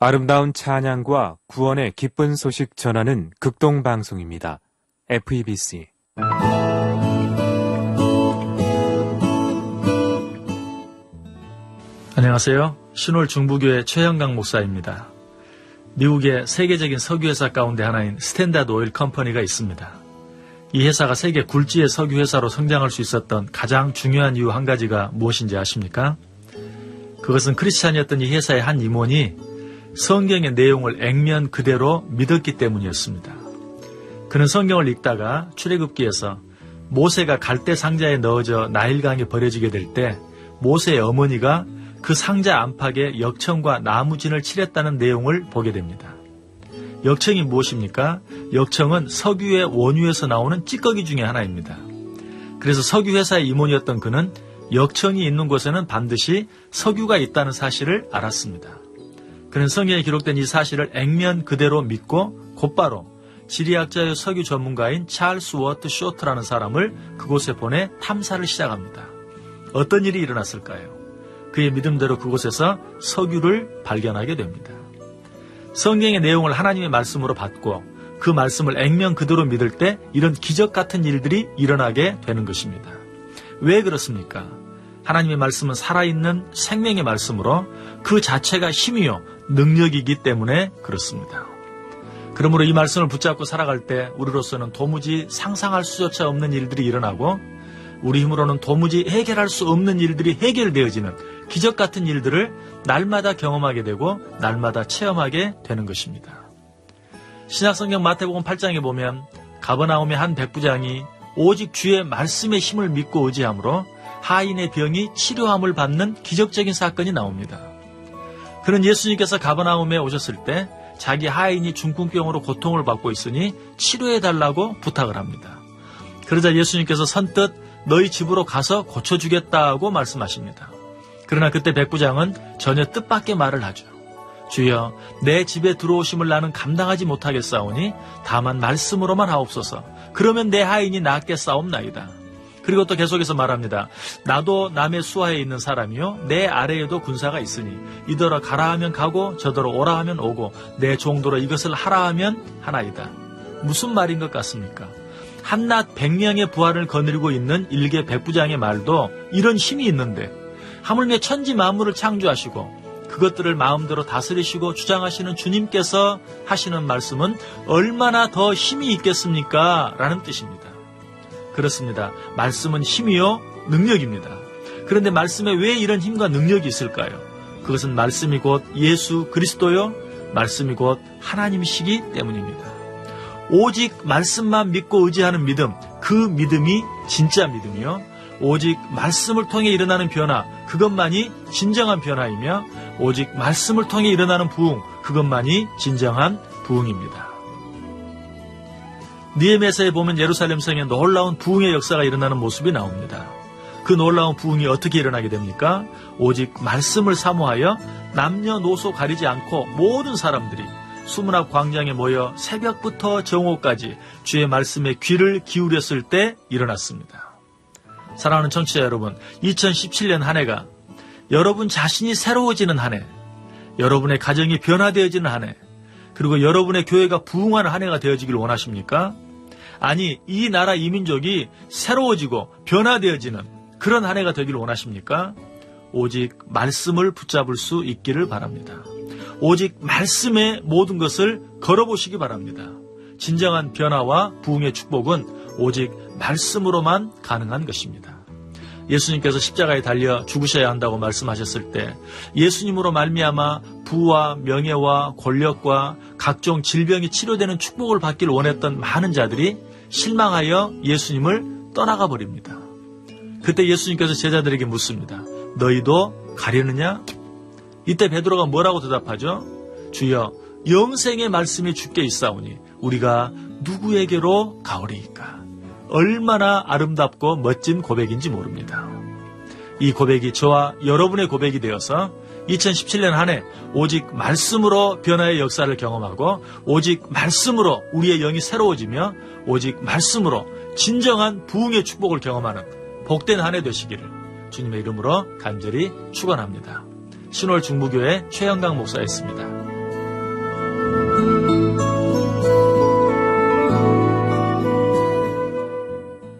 아름다운 찬양과 구원의 기쁜 소식 전하는 극동방송입니다. FEBC 안녕하세요. 신월 중부교회 최영강 목사입니다. 미국의 세계적인 석유회사 가운데 하나인 스탠다드 오일 컴퍼니가 있습니다. 이 회사가 세계 굴지의 석유회사로 성장할 수 있었던 가장 중요한 이유 한 가지가 무엇인지 아십니까? 그것은 크리스찬이었던 이 회사의 한 임원이 성경의 내용을 액면 그대로 믿었기 때문이었습니다. 그는 성경을 읽다가 출애굽기에서 모세가 갈대 상자에 넣어져 나일강에 버려지게 될 때 모세의 어머니가 그 상자 안팎에 역청과 나무진을 칠했다는 내용을 보게 됩니다. 역청이 무엇입니까? 역청은 석유의 원유에서 나오는 찌꺼기 중에 하나입니다. 그래서 석유회사의 임원이었던 그는 역청이 있는 곳에는 반드시 석유가 있다는 사실을 알았습니다. 그는 성경에 기록된 이 사실을 액면 그대로 믿고 곧바로 지리학자의 석유 전문가인 찰스 워트 쇼트라는 사람을 그곳에 보내 탐사를 시작합니다. 어떤 일이 일어났을까요? 그의 믿음대로 그곳에서 석유를 발견하게 됩니다. 성경의 내용을 하나님의 말씀으로 받고 그 말씀을 액면 그대로 믿을 때 이런 기적 같은 일들이 일어나게 되는 것입니다. 왜 그렇습니까? 하나님의 말씀은 살아있는 생명의 말씀으로 그 자체가 힘이요 능력이기 때문에 그렇습니다. 그러므로 이 말씀을 붙잡고 살아갈 때 우리로서는 도무지 상상할 수조차 없는 일들이 일어나고 우리 힘으로는 도무지 해결할 수 없는 일들이 해결되어지는 기적 같은 일들을 날마다 경험하게 되고 날마다 체험하게 되는 것입니다. 신약성경 마태복음 8장에 보면 가버나움의 한 백부장이 오직 주의 말씀의 힘을 믿고 의지함으로 하인의 병이 치료함을 받는 기적적인 사건이 나옵니다. 그는 예수님께서 가버나움에 오셨을 때 자기 하인이 중풍병으로 고통을 받고 있으니 치료해달라고 부탁을 합니다. 그러자 예수님께서 선뜻 너희 집으로 가서 고쳐주겠다고 말씀하십니다. 그러나 그때 백부장은 전혀 뜻밖의 말을 하죠. 주여, 내 집에 들어오심을 나는 감당하지 못하겠사오니 다만 말씀으로만 하옵소서. 그러면 내 하인이 낫겠사옵나이다. 그리고 또 계속해서 말합니다. 나도 남의 수하에 있는 사람이요 내 아래에도 군사가 있으니 이더러 가라 하면 가고 저더러 오라 하면 오고 내 종도로 이것을 하라 하면 하나이다. 무슨 말인 것 같습니까? 한낱 100명의 부하를 거느리고 있는 일개 백부장의 말도 이런 힘이 있는데 하물며 천지 만물을 창조하시고 그것들을 마음대로 다스리시고 주장하시는 주님께서 하시는 말씀은 얼마나 더 힘이 있겠습니까? 라는 뜻입니다. 그렇습니다. 말씀은 힘이요 능력입니다. 그런데 말씀에 왜 이런 힘과 능력이 있을까요? 그것은 말씀이 곧 예수 그리스도요 말씀이 곧 하나님이시기 때문입니다. 오직 말씀만 믿고 의지하는 믿음, 그 믿음이 진짜 믿음이요 오직 말씀을 통해 일어나는 변화, 그것만이 진정한 변화이며 오직 말씀을 통해 일어나는 부흥, 그것만이 진정한 부흥입니다. 느헤미야서에 보면 예루살렘 성에 놀라운 부흥의 역사가 일어나는 모습이 나옵니다. 그 놀라운 부흥이 어떻게 일어나게 됩니까? 오직 말씀을 사모하여 남녀노소 가리지 않고 모든 사람들이 수문 앞 광장에 모여 새벽부터 정오까지 주의 말씀에 귀를 기울였을 때 일어났습니다. 사랑하는 청취자 여러분, 2017년 한 해가 여러분 자신이 새로워지는 한 해, 여러분의 가정이 변화되어지는 한 해, 그리고 여러분의 교회가 부흥하는 한 해가 되어지길 원하십니까? 아니, 이 나라 이 민족이 새로워지고 변화되어지는 그런 한 해가 되길 원하십니까? 오직 말씀을 붙잡을 수 있기를 바랍니다. 오직 말씀의 모든 것을 걸어보시기 바랍니다. 진정한 변화와 부흥의 축복은 오직 말씀으로만 가능한 것입니다. 예수님께서 십자가에 달려 죽으셔야 한다고 말씀하셨을 때 예수님으로 말미암아 부와 명예와 권력과 각종 질병이 치료되는 축복을 받기를 원했던 많은 자들이 실망하여 예수님을 떠나가 버립니다. 그때 예수님께서 제자들에게 묻습니다. 너희도 가려느냐? 이때 베드로가 뭐라고 대답하죠? 주여, 영생의 말씀이 주께 있사오니 우리가 누구에게로 가오리이까? 얼마나 아름답고 멋진 고백인지 모릅니다. 이 고백이 저와 여러분의 고백이 되어서 2017년 한 해 오직 말씀으로 변화의 역사를 경험하고 오직 말씀으로 우리의 영이 새로워지며 오직 말씀으로 진정한 부흥의 축복을 경험하는 복된 한 해 되시기를 주님의 이름으로 간절히 축원합니다. 신월 중부교회 최영강 목사였습니다.